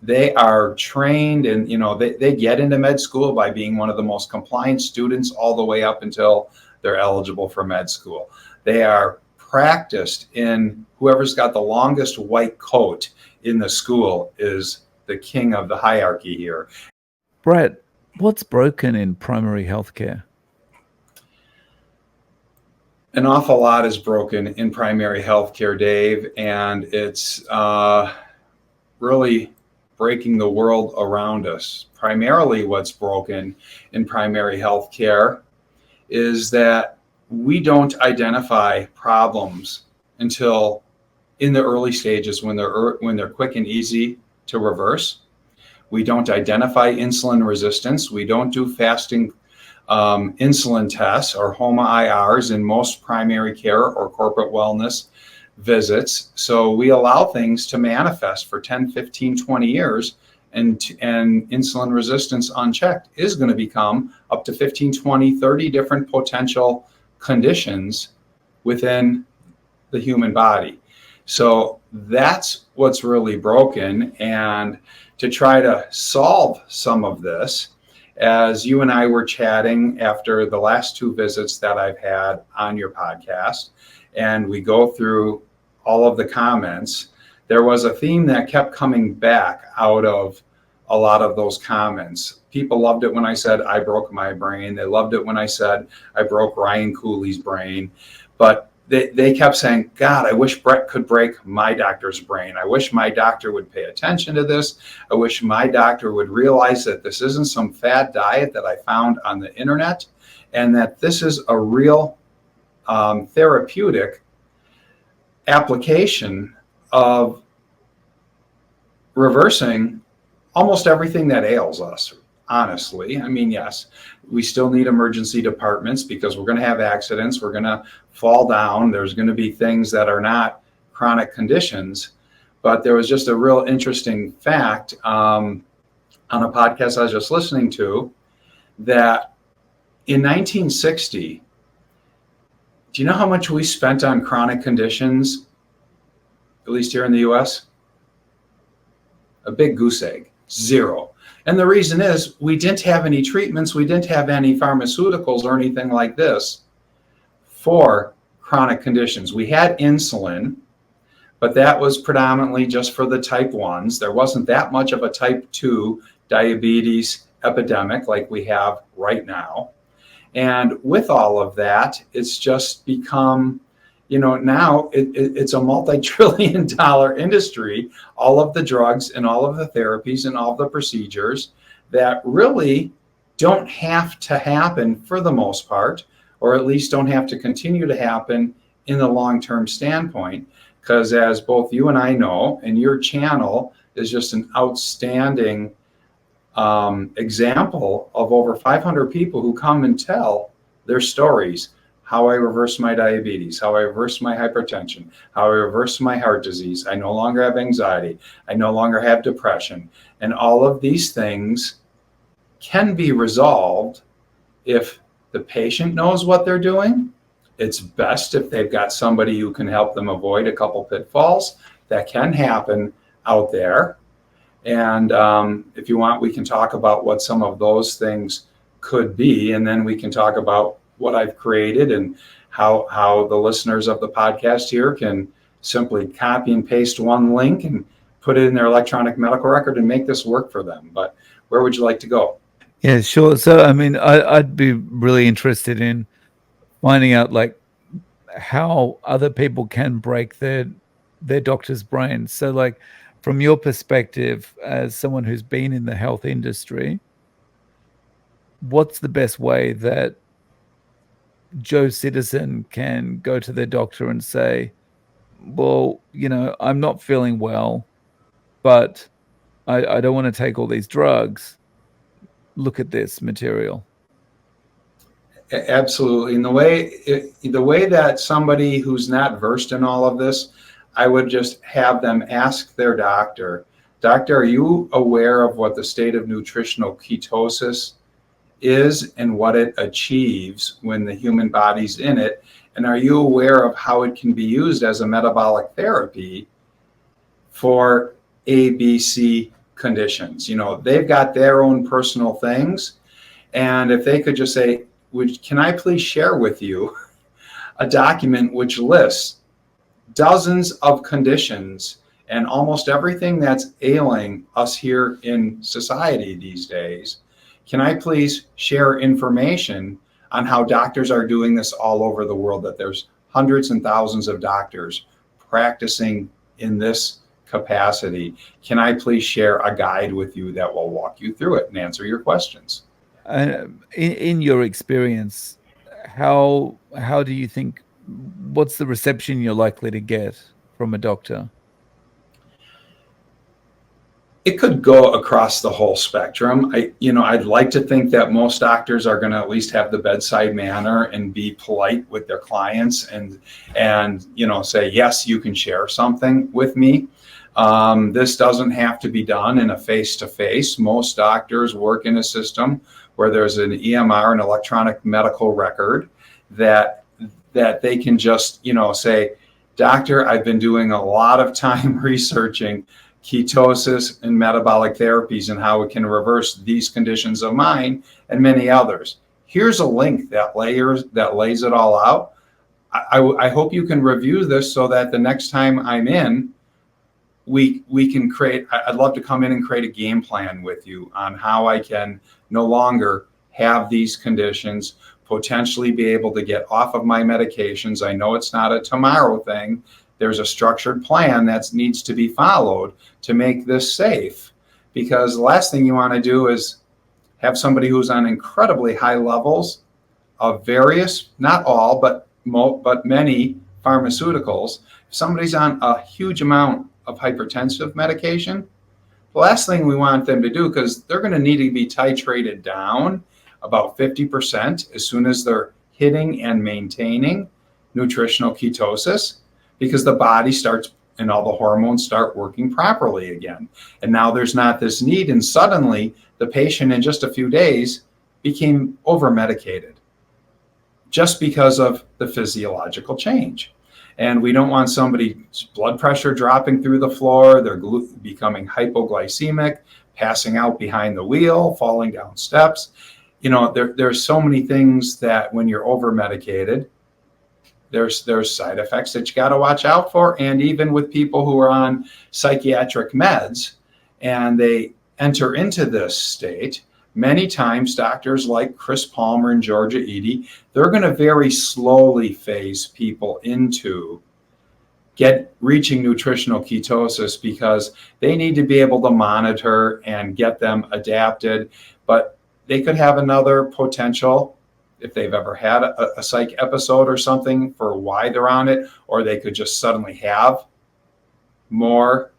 They are trained, and they get into med school by being one of the most compliant students all the way up until they're eligible for med school. They are practiced in whoever's got the longest white coat in the school is the king of the hierarchy here. Brett, what's broken in primary healthcare? An awful lot is broken in primary healthcare, Dave, and it's really breaking the world around us. Primarily what's broken in primary healthcare is that we don't identify problems until in the early stages when they're quick and easy to reverse. We don't identify insulin resistance. We don't do fasting insulin tests or HOMA IRs in most primary care or corporate wellness visits. So we allow things to manifest for 10, 15, 20 years, and insulin resistance unchecked is going to become up to 15, 20, 30 different potential conditions within the human body. So that's what's really broken. And to try to solve some of this, as you and I were chatting after the last two visits that I've had on your podcast, and we go through all of the comments, there was a theme that kept coming back out of a lot of those comments. People loved it when I said I broke my brain. They loved it when I said I broke Ryan Cooley's brain. But they kept saying, God, I wish Brett could break my doctor's brain. I wish my doctor would pay attention to this. I wish my doctor would realize that this isn't some fad diet that I found on the internet, and that this is a real therapeutic application of reversing almost everything that ails us. Honestly, I mean, yes, we still need emergency departments because we're going to have accidents. We're going to fall down. There's going to be things that are not chronic conditions. But there was just a real interesting fact on a podcast I was just listening to that in 1960, do you know how much we spent on chronic conditions, at least here in the US? A big goose egg, zero. And the reason is we didn't have any treatments, we didn't have any pharmaceuticals or anything like this for chronic conditions. We had insulin, but that was predominantly just for the type 1s. There wasn't that much of a type 2 diabetes epidemic like we have right now. And with all of that, it's just become, now it's a multi-trillion dollar industry, all of the drugs and all of the therapies and all of the procedures that really don't have to happen for the most part, or at least don't have to continue to happen in the long-term standpoint. Because as both you and I know, and your channel is just an outstanding example of over 500 people who come and tell their stories. How I reversed my diabetes, how I reversed my hypertension, how I reversed my heart disease. I no longer have anxiety. I no longer have depression. And all of these things can be resolved if the patient knows what they're doing. It's best if they've got somebody who can help them avoid a couple pitfalls that can happen out there. And if you want, we can talk about what some of those things could be. And then we can talk about what I've created and how the listeners of the podcast here can simply copy and paste one link and put it in their electronic medical record and make this work for them. But where would you like to go? Yeah, sure. So, I mean, I'd be really interested in finding out like how other people can break their doctor's brains. So like from your perspective as someone who's been in the health industry, what's the best way that Joe citizen can go to their doctor and say, well, I'm not feeling well, but I don't want to take all these drugs. Look at this material. Absolutely. And the way that somebody who's not versed in all of this, I would just have them ask their doctor, are you aware of what the state of nutritional ketosis is and what it achieves when the human body's in it? And are you aware of how it can be used as a metabolic therapy for A, B, C conditions. They've got their own personal things. And if they could just say, can I please share with you a document which lists dozens of conditions and almost everything that's ailing us here in society these days. Can I please share information on how doctors are doing this all over the world, that there's hundreds and thousands of doctors practicing in this capacity? Can I please share a guide with you that will walk you through it and answer your questions? In your experience, how do you think, what's the reception you're likely to get from a doctor? It could go across the whole spectrum. I'd like to think that most doctors are going to at least have the bedside manner and be polite with their clients and say, yes, you can share something with me. This doesn't have to be done in a face-to-face. Most doctors work in a system where there's an EMR, an electronic medical record, that they can just, say, doctor, I've been doing a lot of time researching ketosis and metabolic therapies and how it can reverse these conditions of mine and many others. Here's a link that lays it all out. I hope you can review this so that the next time I'm in, we can I'd love to come in and create a game plan with you on how I can no longer have these conditions, potentially be able to get off of my medications. I know it's not a tomorrow thing. There's a structured plan that needs to be followed to make this safe, because the last thing you want to do is have somebody who's on incredibly high levels of various, not all, but many pharmaceuticals. If somebody's on a huge amount of hypertensive medication, the last thing we want them to do, because they're going to need to be titrated down about 50% as soon as they're hitting and maintaining nutritional ketosis, because the body starts and all the hormones start working properly again. And now there's not this need, and suddenly the patient in just a few days became over-medicated just because of the physiological change. And we don't want somebody's blood pressure dropping through the floor, they're becoming hypoglycemic, passing out behind the wheel, falling down steps. There's so many things that when you're over-medicated, there's side effects that you got to watch out for. And even with people who are on psychiatric meds and they enter into this state, many times doctors like Chris Palmer and Georgia Eady, they're going to very slowly phase people into reaching nutritional ketosis, because they need to be able to monitor and get them adapted. But they could have another potential, if they've ever had a psych episode or something, for why they're on it, or they could just suddenly have more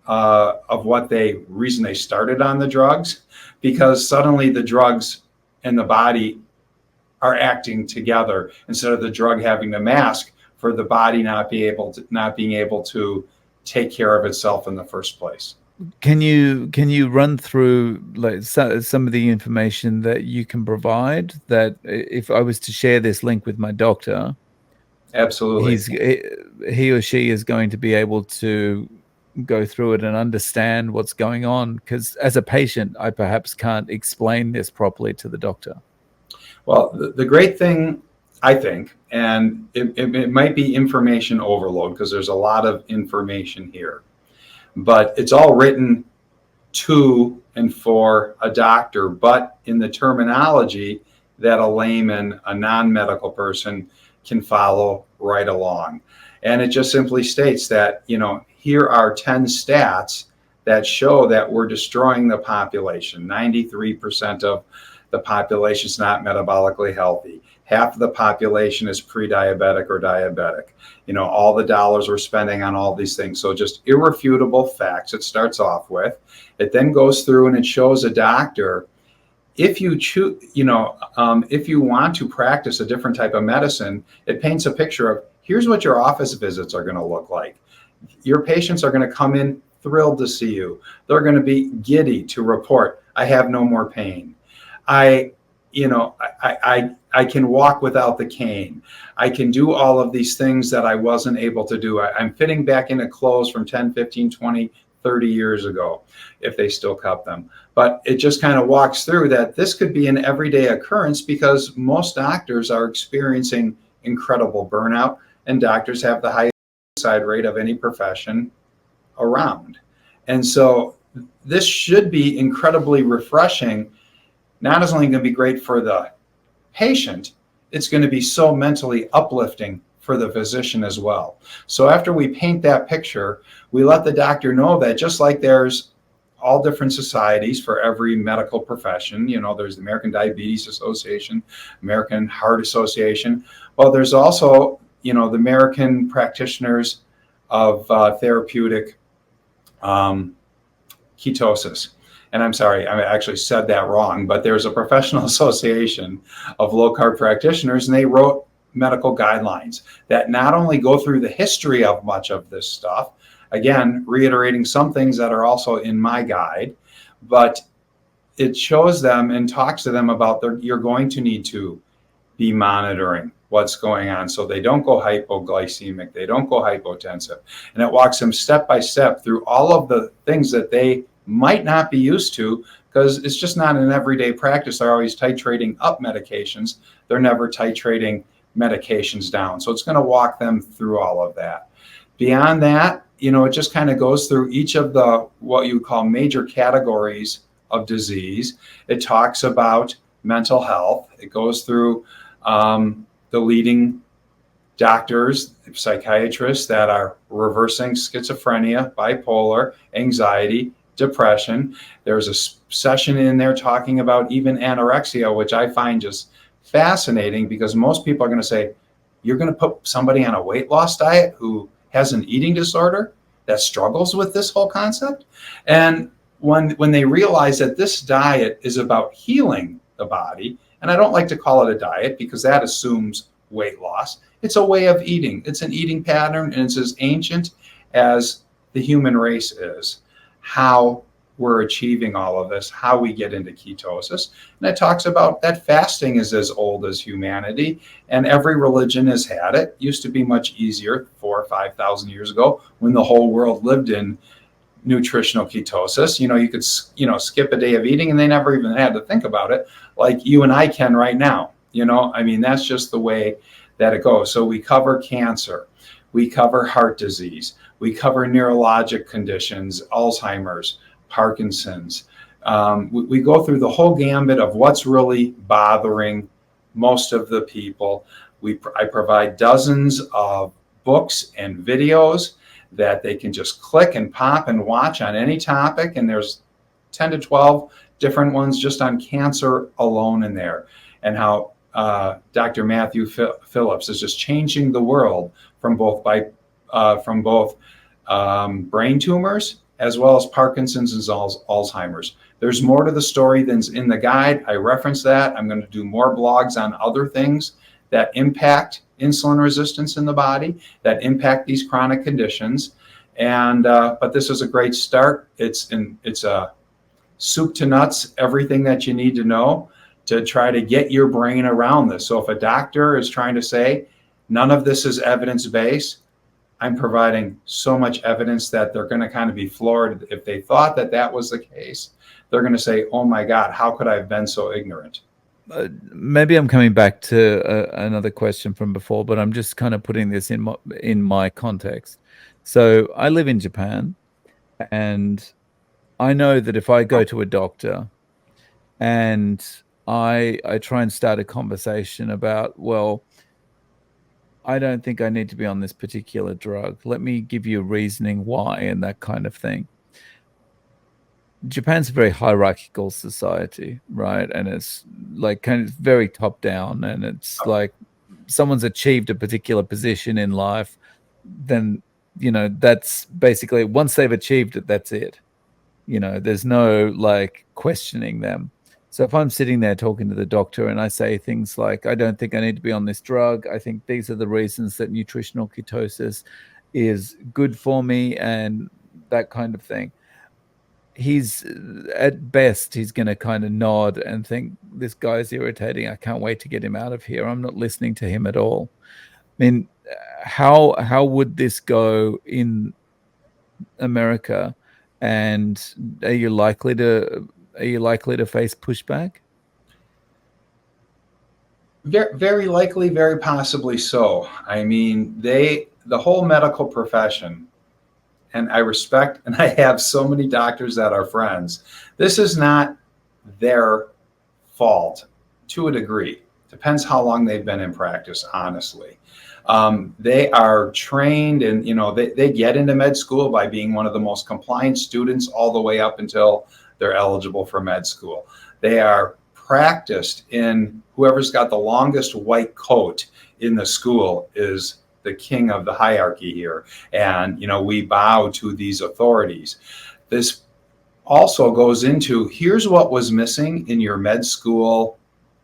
of what reason they started on the drugs, because suddenly the drugs and the body are acting together instead of the drug having to mask for the body not being able to take care of itself in the first place. Can you run through some of the information that you can provide, that if I was to share this link with my doctor, absolutely, he or she is going to be able to go through it and understand what's going on? Because as a patient, I perhaps can't explain this properly to the doctor. Well, the great thing, I think, and it might be information overload because there's a lot of information here, but it's all written to and for a doctor, but in the terminology that a layman, a non-medical person, can follow right along. And it just simply states that, here are 10 stats that show that we're destroying the population. 93% of the population is not metabolically healthy. Half of the population is pre-diabetic or diabetic. All the dollars we're spending on all these things. So just irrefutable facts it starts off with. It then goes through and it shows a doctor, if you choose, if you want to practice a different type of medicine, it paints a picture of, here's what your office visits are going to look like. Your patients are going to come in thrilled to see you. They're going to be giddy to report, I have no more pain. I can walk without the cane. I can do all of these things that I wasn't able to do. I'm fitting back into clothes from 10, 15, 20, 30 years ago, if they still cup them. But it just kind of walks through that this could be an everyday occurrence because most doctors are experiencing incredible burnout, and doctors have the highest suicide rate of any profession around. And so this should be incredibly refreshing. Not only going to be great for the patient, it's going to be so mentally uplifting for the physician as well. So after we paint that picture, we let the doctor know that just like there's all different societies for every medical profession, you know, there's the American Diabetes Association, American Heart Association. Well, there's also, you know, the American Practitioners of Therapeutic Ketosis. And I'm sorry, I actually said that wrong, but there's a professional association of low carb practitioners, and they wrote medical guidelines that not only go through the history of much of this stuff, again, reiterating some things that are also in my guide, but it shows them and talks to them about you're going to need to be monitoring what's going on so they don't go hypoglycemic, they don't go hypotensive. And it walks them step by step through all of the things that they might not be used to, because it's just not an everyday practice. They're always titrating up medications. They're never titrating medications down. So it's going to walk them through all of that. Beyond that, you know, it just kind of goes through each of the what you call major categories of disease. It talks about mental health. It goes through the leading doctors, psychiatrists that are reversing schizophrenia, bipolar, anxiety, depression. There's a session in there talking about even anorexia, which I find just fascinating, because most people are going to say, you're going to put somebody on a weight loss diet who has an eating disorder that struggles with this whole concept? And when they realize that this diet is about healing the body, and I don't like to call it a diet because that assumes weight loss. It's a way of eating. It's an eating pattern, and it's as ancient as the human race is. How we're achieving all of this, how we get into ketosis. And it talks about that fasting is as old as humanity, and every religion has had it. It used to be much easier 4,000 or 5,000 years ago when the whole world lived in nutritional ketosis. You know, you could, you know, skip a day of eating and they never even had to think about it, like you and I can right now. You know, I mean, that's just the way that it goes. So we cover cancer, we cover heart disease, we cover neurologic conditions, Alzheimer's, Parkinson's. We go through the whole gambit of what's really bothering most of the people. I provide dozens of books and videos that they can just click and pop and watch on any topic. And there's 10 to 12 different ones just on cancer alone in there, and how Dr. Matthew Phillips is just changing the world from both brain tumors as well as Parkinson's and Alzheimer's. There's more to the story than's in the guide. I reference that. I'm going to do more blogs on other things that impact insulin resistance in the body, that impact these chronic conditions. And but this is a great start. It's a soup to nuts, everything that you need to know to try to get your brain around this. So if a doctor is trying to say none of this is evidence-based, I'm providing so much evidence that they're going to kind of be floored. If they thought that that was the case, they're going to say, oh my God, how could I have been so ignorant? Maybe I'm coming back to another question from before, but I'm just kind of putting this in my context. So I live in Japan, and I know that if I go to a doctor and I try and start a conversation about, well, I don't think I need to be on this particular drug. Let me give you a reasoning why, and that kind of thing. Japan's a very hierarchical society, right? And it's like kind of very top down, and it's like someone's achieved a particular position in life, then, you know, that's basically, once they've achieved it, that's it. You know, there's no like questioning them. So if I'm sitting there talking to the doctor and I say things like, I don't think I need to be on this drug, I think these are the reasons that nutritional ketosis is good for me, and that kind of thing, he's at best, he's going to kind of nod and think, this guy's irritating. I can't wait to get him out of here. I'm not listening to him at all. I mean, how would this go in America And are you likely to face pushback? Very, very likely, very possibly so. I mean, the whole medical profession, and I respect, and I have so many doctors that are friends. This is not their fault to a degree. Depends how long they've been in practice, honestly. They are trained and, they get into med school by being one of the most compliant students all the way up until they're eligible for med school. They are practiced in whoever's got the longest white coat in the school is the king of the hierarchy here. And, we bow to these authorities. This also goes into here's what was missing in your med school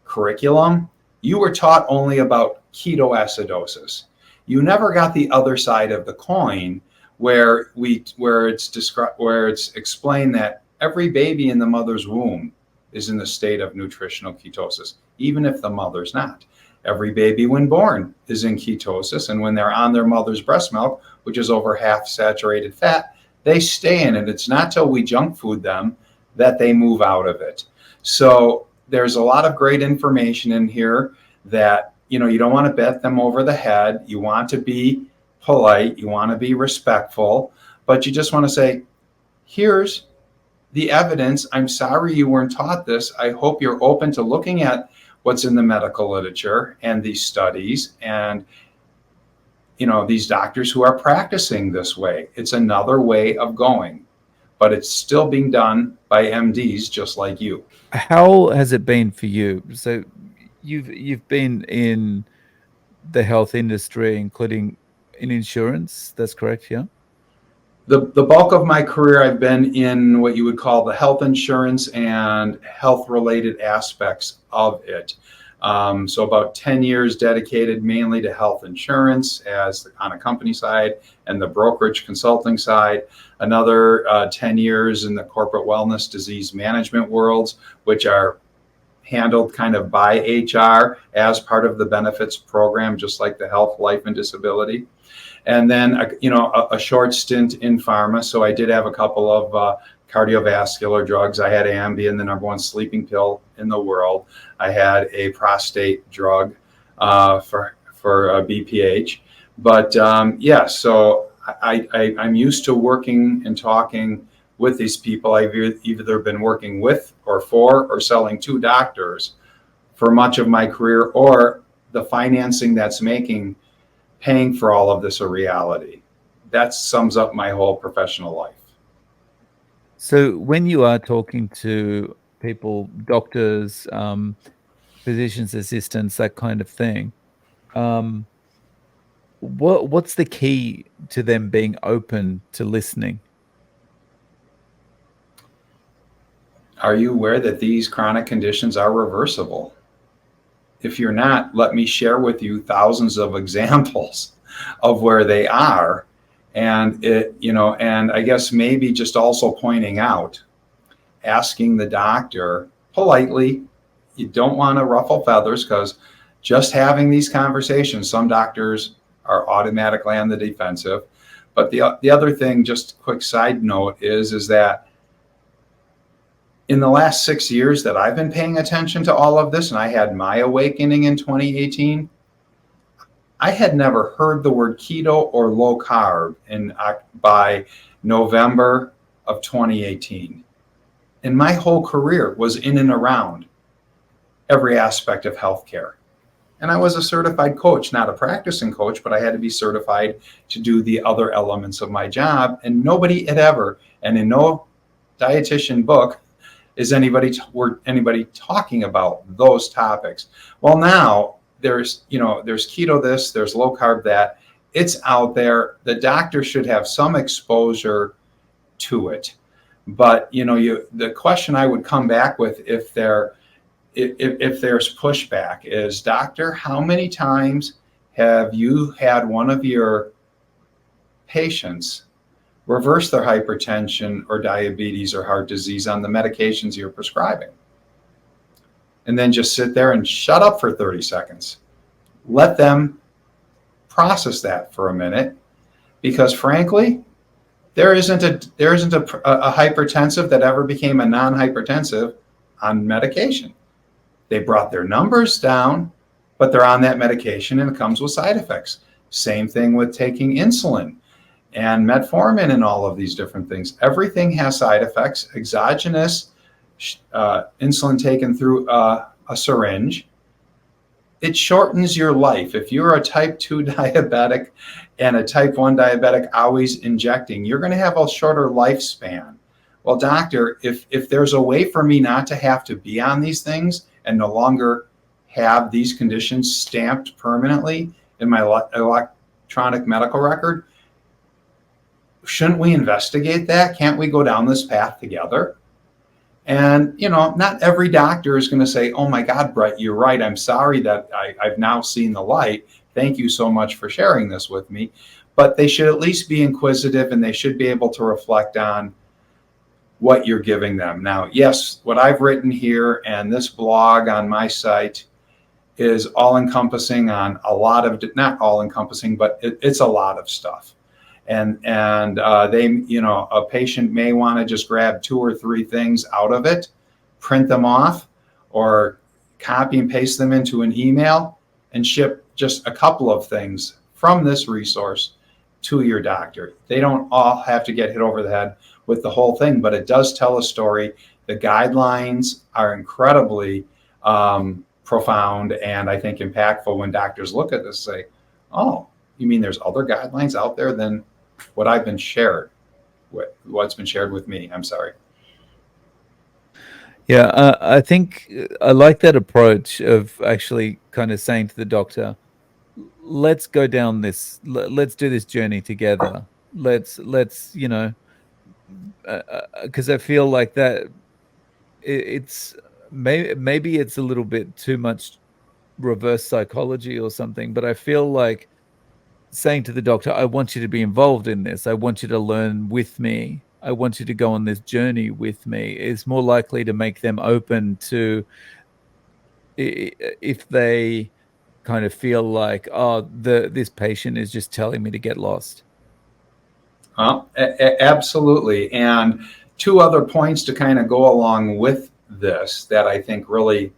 curriculum. You were taught only about ketoacidosis. You never got the other side of the coin where it's explained that every baby in the mother's womb is in the state of nutritional ketosis, even if the mother's not. Every baby when born is in ketosis, and when they're on their mother's breast milk, which is over half saturated fat, they stay in it. It's not till we junk food them that they move out of it. So there's a lot of great information in here that, you don't want to bet them over the head. You want to be polite. You want to be respectful, but you just want to say, here's the evidence. I'm sorry you weren't taught this. I hope you're open to looking at what's in the medical literature and these studies and these doctors who are practicing this way. It's another way of going, but it's still being done by MDs just like you. How has it been for you? So you've been in the health industry, including in insurance. That's correct, yeah? The bulk of my career, I've been in what you would call the health insurance and health related aspects of it. So about 10 years dedicated mainly to health insurance on a company side and the brokerage consulting side. Another 10 years in the corporate wellness disease management worlds, which are handled kind of by HR as part of the benefits program, just like the health, life, and disability. And then, a short stint in pharma. So I did have a couple of cardiovascular drugs. I had Ambien, the number one sleeping pill in the world. I had a prostate drug for BPH. But so I'm used to working and talking with these people. I've either been working with or for or selling to doctors for much of my career, or the financing that's paying for all of this a reality. That sums up my whole professional life. So when you are talking to people, doctors, physician's assistants, that kind of thing, what's the key to them being open to listening? Are you aware that these chronic conditions are reversible? If you're not, let me share with you thousands of examples of where they are. And and I guess maybe just also pointing out, asking the doctor politely, you don't want to ruffle feathers, because just having these conversations, some doctors are automatically on the defensive. But the other thing, just a quick side note, is that in the last 6 years that I've been paying attention to all of this, and I had my awakening in 2018, I had never heard the word keto or low carb by November of 2018. And my whole career was in and around every aspect of healthcare. And I was a certified coach, not a practicing coach, but I had to be certified to do the other elements of my job. And nobody had ever, and in no dietitian book, is anybody talking about those topics. Well, now there's keto this, there's low carb that. It's out there. The doctor should have some exposure to it. But the question I would come back with if there's pushback is, doctor, how many times have you had one of your patients reverse their hypertension or diabetes or heart disease on the medications you're prescribing? And then just sit there and shut up for 30 seconds. Let them process that for a minute, because frankly, There isn't a hypertensive that ever became a non-hypertensive on medication. They brought their numbers down, but they're on that medication and it comes with side effects. Same thing with taking insulin and metformin and all of these different things. Everything has side effects. Exogenous insulin taken through a syringe, it shortens your life. If you're a type 2 diabetic and a type 1 diabetic always injecting, you're going to have a shorter lifespan. Well, doctor, if there's a way for me not to have to be on these things and no longer have these conditions stamped permanently in my electronic medical record, shouldn't we investigate that? Can't we go down this path together? And, not every doctor is going to say, oh my God, Brett, you're right. I'm sorry that I've now seen the light. Thank you so much for sharing this with me. But they should at least be inquisitive and they should be able to reflect on what you're giving them. Now, yes, what I've written here and this blog on my site is all encompassing on a lot of, not all encompassing, but it's a lot of stuff. And they, a patient may want to just grab 2 or 3 things out of it, print them off, or copy and paste them into an email and ship just a couple of things from this resource to your doctor. They don't all have to get hit over the head with the whole thing, but it does tell a story. The guidelines are incredibly profound and I think impactful when doctors look at this and say, oh, you mean there's other guidelines out there than what I've been shared, what's been shared with me. I'm sorry. Yeah, I think I like that approach of actually kind of saying to the doctor, let's go down this, let's do this journey together. Let's because I feel like that it's maybe it's a little bit too much reverse psychology or something, but I feel like saying to the doctor, I want you to be involved in this. I want you to learn with me. I want you to go on this journey with me is more likely to make them open to if they kind of feel like, oh, this patient is just telling me to get lost. Absolutely. And 2 other points to kind of go along with this that I think really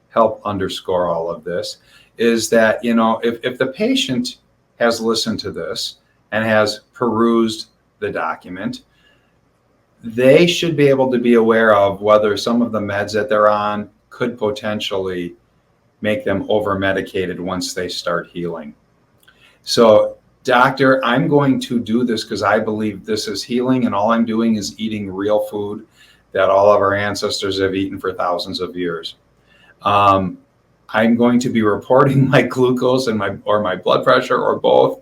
help underscore all of this is that, if the patient has listened to this and has perused the document, they should be able to be aware of whether some of the meds that they're on could potentially make them over medicated once they start healing. So, doctor, I'm going to do this because I believe this is healing and all I'm doing is eating real food that all of our ancestors have eaten for thousands of years. I'm going to be reporting my glucose and my blood pressure or both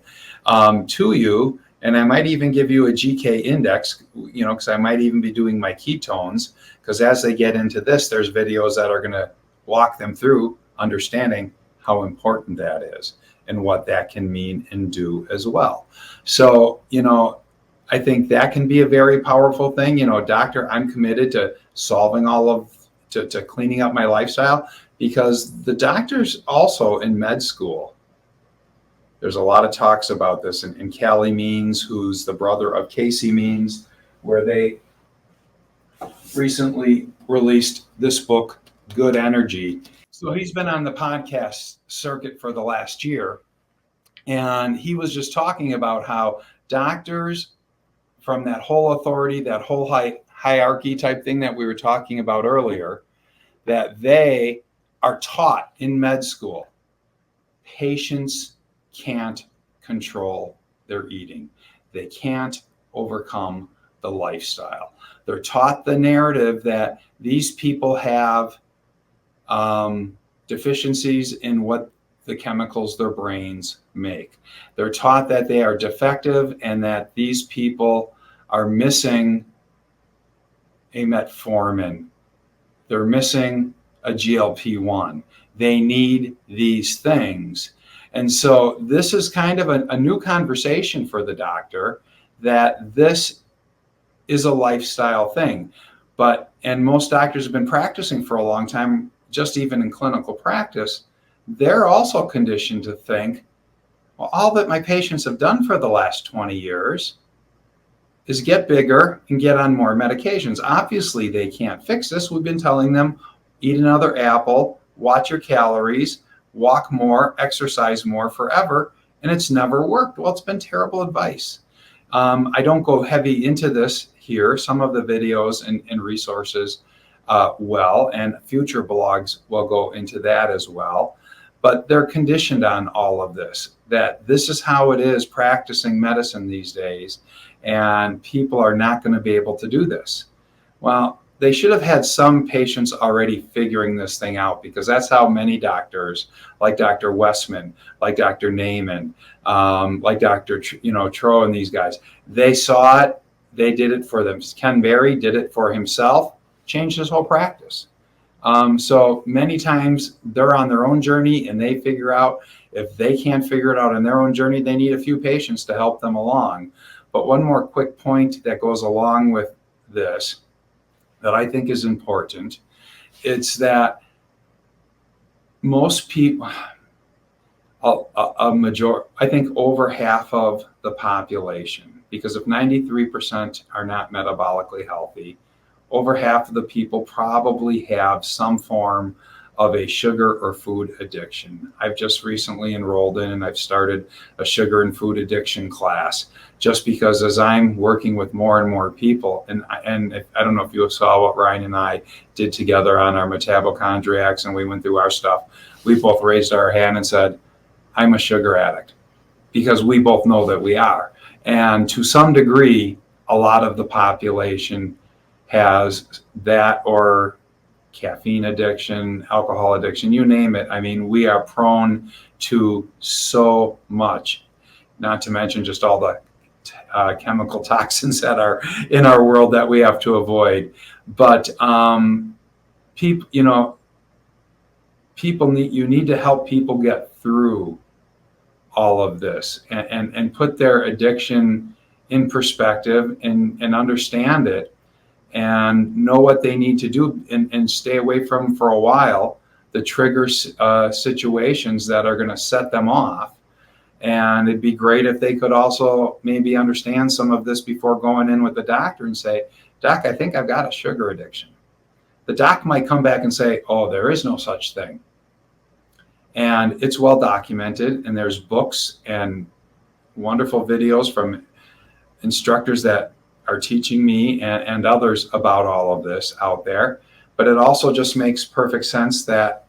to you, and I might even give you a GK index, because I might even be doing my ketones, because as they get into this, there's videos that are going to walk them through understanding how important that is and what that can mean and do as well. So, I think that can be a very powerful thing. Doctor, I'm committed to solving to cleaning up my lifestyle. Because the doctors also in med school, there's a lot of talks about this, and Callie Means, who's the brother of Casey Means, where they recently released this book, Good Energy. So he's been on the podcast circuit for the last year, and he was just talking about how doctors from that whole authority, that whole hierarchy type thing that we were talking about earlier, that they are taught in med school, patients can't control their eating. They can't overcome the lifestyle. They're taught the narrative that these people have deficiencies in what the chemicals their brains make. They're taught that they are defective and that these people are missing a metformin. They're missing a GLP-1. They need these things. And so this is kind of a new conversation for the doctor, that this is a lifestyle thing. And most doctors have been practicing for a long time, just even in clinical practice, they're also conditioned to think, well, all that my patients have done for the last 20 years is get bigger and get on more medications. Obviously, they can't fix this. We've been telling them, eat another apple, watch your calories, walk more, exercise more forever, and it's never worked. Well, it's been terrible advice. I don't go heavy into this here. Some of the videos and resources and future blogs will go into that as well. But they're conditioned on all of this, that this is how it is practicing medicine these days, and people are not going to be able to do this. Well, they should have had some patients already figuring this thing out, because that's how many doctors, like Dr. Westman, like Dr. Naiman, like Dr. Tro and these guys, they saw it, they did it for them. Ken Berry did it for himself, changed his whole practice. So many times they're on their own journey and they figure out, if they can't figure it out on their own journey, they need a few patients to help them along. But one more quick point that goes along with this that I think is important, it's that most people, I think over half of the population, because if 93% are not metabolically healthy, over half of the people probably have some form of a sugar or food addiction. I've just recently enrolled in, and I've started a sugar and food addiction class, just because as I'm working with more and more people, and I don't know if you saw what Ryan and I did together on our metabochondriacs, and we went through our stuff. We both raised our hand and said, I'm a sugar addict, because we both know that we are. And to some degree, a lot of the population has that, or caffeine addiction, alcohol addiction, you name it. I mean, we are prone to so much, not to mention just all the chemical toxins that are in our world that we have to avoid. But people, you need to help people get through all of this and put their addiction in perspective and understand it, and know what they need to do, and stay away from, for a while, the trigger situations that are going to set them off. And it'd be great if they could also maybe understand some of this before going in with the doctor and say, Doc, I think I've got a sugar addiction. The doc might come back and say, oh, there is no such thing. And it's well documented, and there's books and wonderful videos from instructors that are teaching me and others about all of this out there. But it also just makes perfect sense that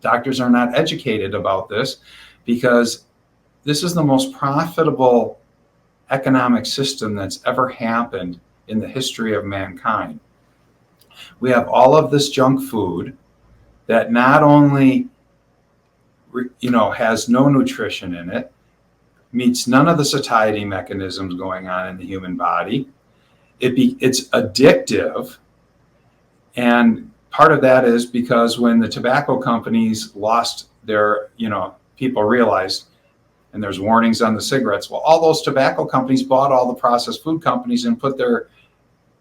doctors are not educated about this, because this is the most profitable economic system that's ever happened in the history of mankind. We have all of this junk food that not only has no nutrition in it, meets none of the satiety mechanisms going on in the human body. It's addictive, and part of that is because when the tobacco companies lost their, people realized, and there's warnings on the cigarettes, well, all those tobacco companies bought all the processed food companies and put their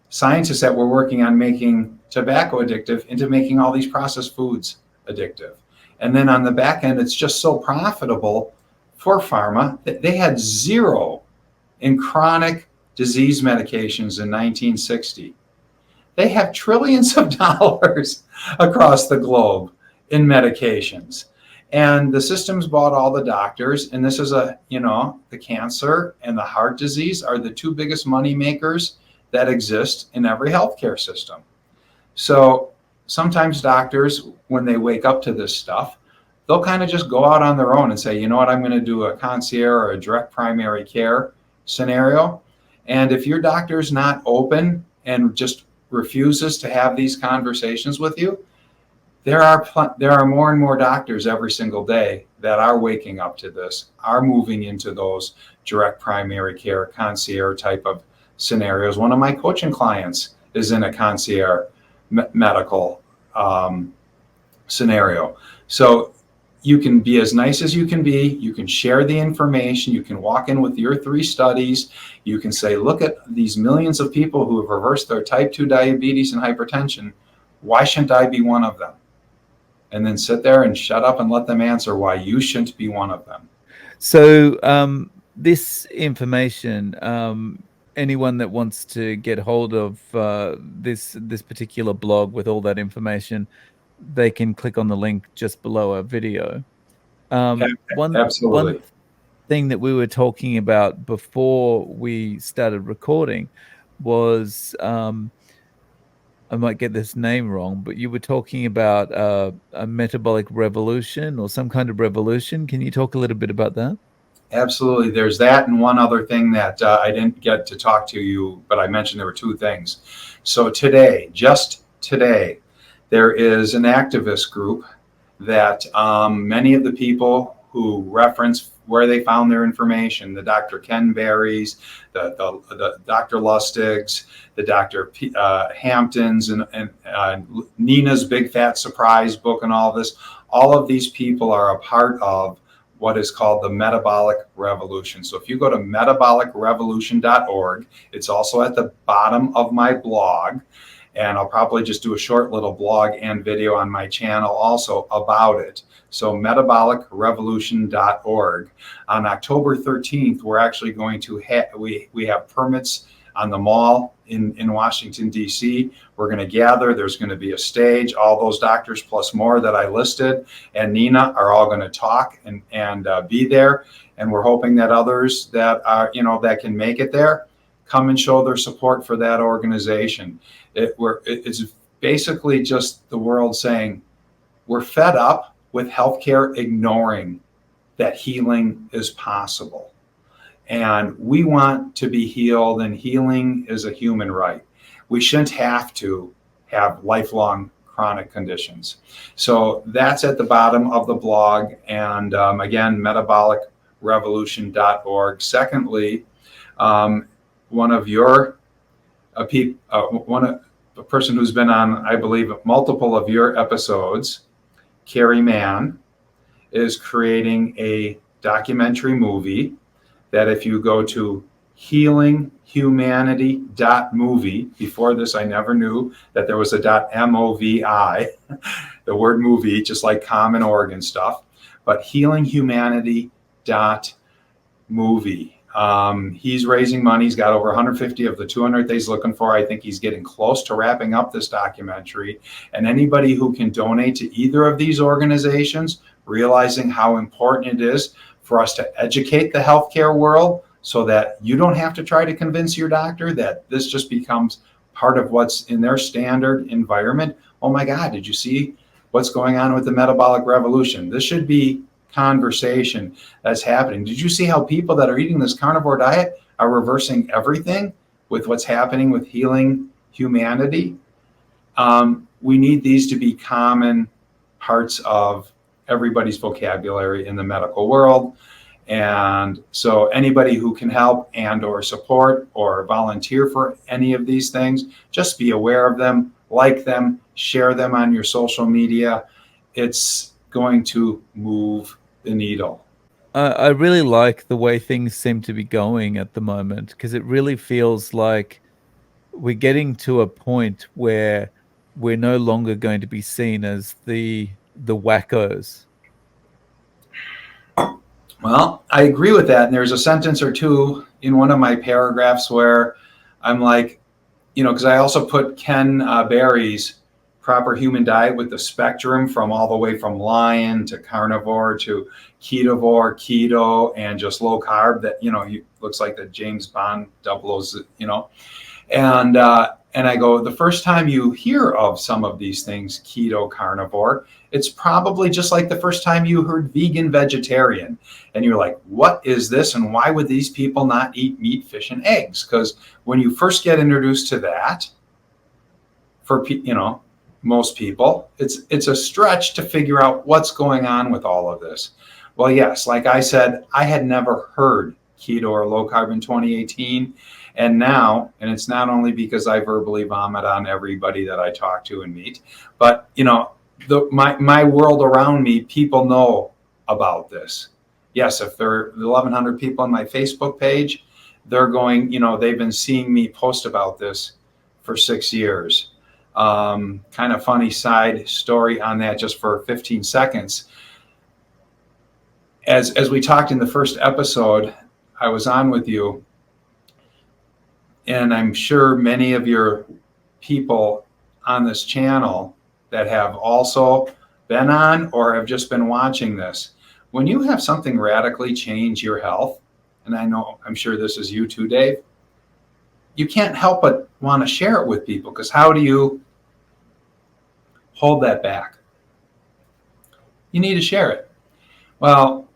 scientists that were working on making tobacco addictive into making all these processed foods addictive. And then on the back end, it's just so profitable for pharma that they had zero in chronic disease medications in 1960. They have trillions of dollars across the globe in medications. And the systems bought all the doctors. And this is the cancer and the heart disease are the two biggest money makers that exist in every healthcare system. So sometimes doctors, when they wake up to this stuff, they'll kind of just go out on their own and say, you know what, I'm going to do a concierge or a direct primary care scenario. And if your doctor's not open and just refuses to have these conversations with you, there are more and more doctors every single day that are waking up to this, are moving into those direct primary care concierge type of scenarios. One of my coaching clients is in a concierge medical scenario. So you can be as nice as you can be. You can share the information. You can walk in with your 3 studies. You can say, look at these millions of people who have reversed their type 2 diabetes and hypertension. Why shouldn't I be one of them? And then sit there and shut up and let them answer why you shouldn't be one of them. So this information, anyone that wants to get hold of this particular blog with all that information, they can click on the link just below our video. One Absolutely. thing that we were talking about before we started recording was I might get this name wrong, but you were talking about a metabolic revolution or some kind of revolution. Can you talk a little bit about that? Absolutely. There's that, and one other thing that I didn't get to talk to you, but I mentioned there were two things. So today, just today, there is an activist group that many of the people who reference where they found their information, the Dr. Ken Berries, the Dr. Lustigs, the Dr. Hamptons, and Nina's Big Fat Surprise book, and all of these people are a part of what is called the metabolic revolution. So if you go to metabolicrevolution.org, it's also at the bottom of my blog, and I'll probably just do a short little blog and video on my channel also about it. So metabolicrevolution.org. On October 13th, we're actually going to we have permits on the mall in Washington, D.C. We're going to gather. There's going to be a stage. All those doctors plus more that I listed and Nina are all going to talk and be there. And we're hoping that others that are, that can make it there come and show their support for that organization. It's basically just the world saying we're fed up with healthcare ignoring that healing is possible. And we want to be healed, and healing is a human right. We shouldn't have to have lifelong chronic conditions. So that's at the bottom of the blog. And again, metabolicrevolution.org. Secondly, one of your a person who's been on, I believe, multiple of your episodes, Carrie Mann, is creating a documentary movie that if you go to healinghumanity.movie, before this I never knew that there was a .movi, the word movie, just like common organ stuff, but healinghumanity.movie. He's raising money. He's got over 150 of the 200 that he's looking for. I think he's getting close to wrapping up this documentary. And anybody who can donate to either of these organizations, realizing how important it is for us to educate the healthcare world so that you don't have to try to convince your doctor that this just becomes part of what's in their standard environment. Oh my God, did you see what's going on with the metabolic revolution? This should be conversation that's happening. Did you see how people that are eating this carnivore diet are reversing everything with what's happening with healing humanity? We need these to be common parts of everybody's vocabulary in the medical world. And so anybody who can help and or support or volunteer for any of these things, just be aware of them, like them, share them on your social media. It's going to move the needle. I really like the way things seem to be going at the moment, because it really feels like we're getting to a point where we're no longer going to be seen as the wackos. Well, I agree with that. And there's a sentence or two in one of my paragraphs where I'm like, because I also put Ken Berry's Proper Human Diet with the spectrum from all the way from lion to carnivore to ketovore, keto, and just low carb that, he looks like the James Bond doubles, and I go, the first time you hear of some of these things, keto, carnivore, it's probably just like the first time you heard vegan, vegetarian. And you're like, what is this? And why would these people not eat meat, fish, and eggs? Because when you first get introduced to that, for most people, it's a stretch to figure out what's going on with all of this. Well, yes, like I said, I had never heard keto or low carb in 2018. And now, and it's not only because I verbally vomit on everybody that I talk to and meet, but my world around me, people know about this. Yes, if there are 1,100 people on my Facebook page, they're going, they've been seeing me post about this for 6 years. Kind of funny side story on that, just for 15 seconds. As we talked in the first episode I was on with you, And I'm sure many of your people on this channel that have also been on or have just been watching this, when you have something radically change your health, and I'm sure this is you too, Dave, you can't help but want to share it with people, because how do you hold that back? You need to share it. Well,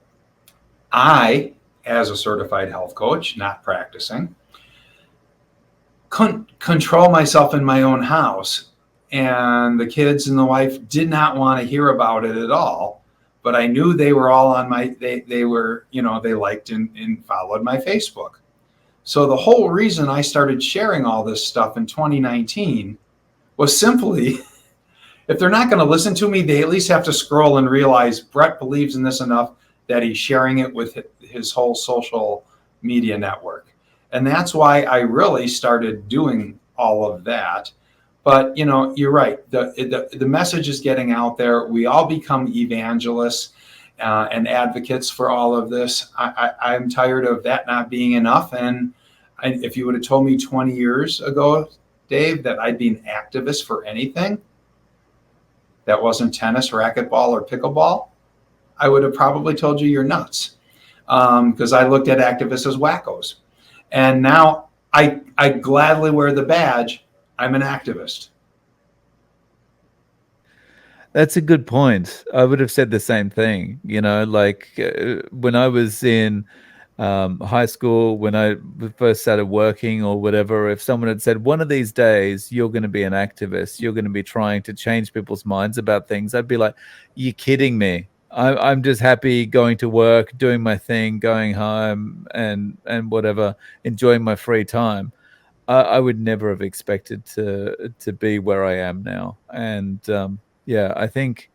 I, as a certified health coach, not practicing, couldn't control myself in my own house. And the kids and the wife did not want to hear about it at all. But I knew they were all on they were, they liked and followed my Facebook. So the whole reason I started sharing all this stuff in 2019 was simply, if they're not going to listen to me, they at least have to scroll and realize Brett believes in this enough that he's sharing it with his whole social media network. And that's why I really started doing all of that. But you're right. The message is getting out there. We all become evangelists and advocates for all of this. I'm tired of that not being enough. And if you would have told me 20 years ago, Dave, that I'd be an activist for anything that wasn't tennis, racquetball, or pickleball, I would have probably told you you're nuts, because I looked at activists as wackos. And now I gladly wear the badge. I'm an activist. That's a good point. I would have said the same thing. Like when I was in high school, when I first started working or whatever, if someone had said, one of these days you're going to be an activist, you're going to be trying to change people's minds about things, I'd be like, you're kidding me. I'm just happy going to work, doing my thing, going home and whatever, enjoying my free time. I would never have expected to be where I am now. And yeah, I think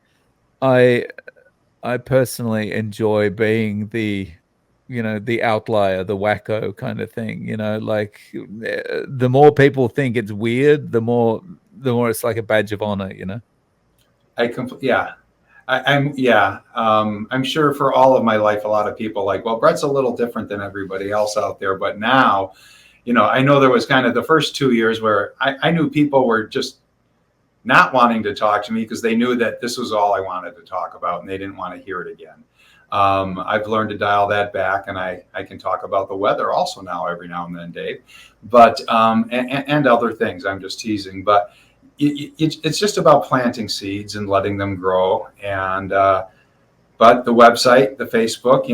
I personally enjoy being the outlier, the wacko kind of thing. Like the more people think it's weird, the more it's like a badge of honor. Yeah. I'm sure for all of my life, a lot of people like, well, Brett's a little different than everybody else out there. But now, I know there was kind of the first 2 years where I knew people were just not wanting to talk to me because they knew that this was all I wanted to talk about and they didn't want to hear it again. I've learned to dial that back, and I can talk about the weather also now every now and then, Dave, but and other things. I'm just teasing, but it's just about planting seeds and letting them grow. And but the website, the Facebook,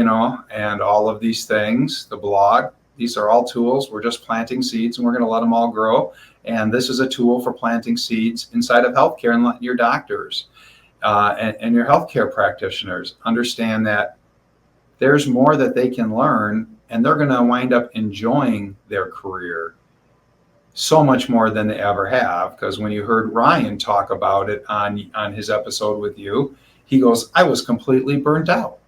and all of these things, the blog, these are all tools. We're just planting seeds, and we're going to let them all grow. And this is a tool for planting seeds inside of healthcare and letting your doctors and your healthcare practitioners understand that there's more that they can learn, and they're going to wind up enjoying their career so much more than they ever have. Because when you heard Ryan talk about it on his episode with you, he goes, I was completely burnt out.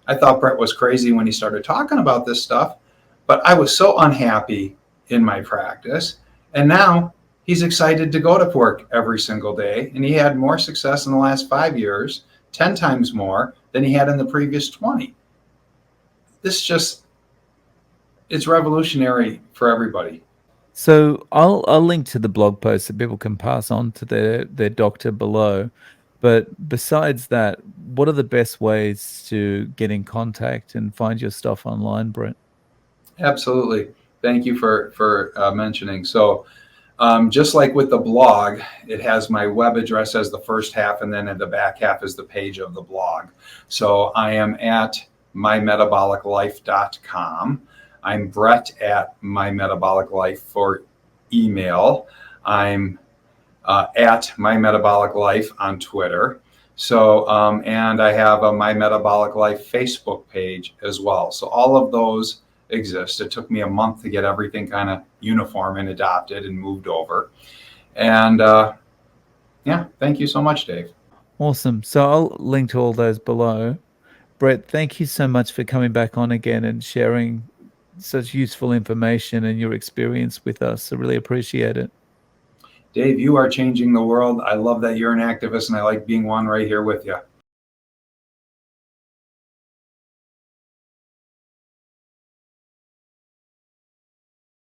I thought Brett was crazy when he started talking about this stuff, but I was so unhappy in my practice. And now he's excited to go to work every single day. And he had more success in the last 5 years, 10 times more than he had in the previous 20. It's revolutionary for everybody. So I'll link to the blog post that people can pass on to their doctor below. But besides that, what are the best ways to get in contact and find your stuff online, Brett? Absolutely. Thank you for mentioning. So just like with the blog, it has my web address as the first half, and then in the back half is the page of the blog. So I am at mymetaboliclife.com. I'm Brett at mymetaboliclife for email. I'm at mymetaboliclife on Twitter. So, and I have a My Metabolic Life Facebook page as well. So all of those exist. It took me a month to get everything kind of uniform and adopted and moved over. And yeah, thank you so much, Dave. Awesome. So I'll link to all those below. Brett, thank you so much for coming back on again and sharing such useful information and your experience with us. I really appreciate it. Dave, you are changing the world. I love that you're an activist, and I like being one right here with you.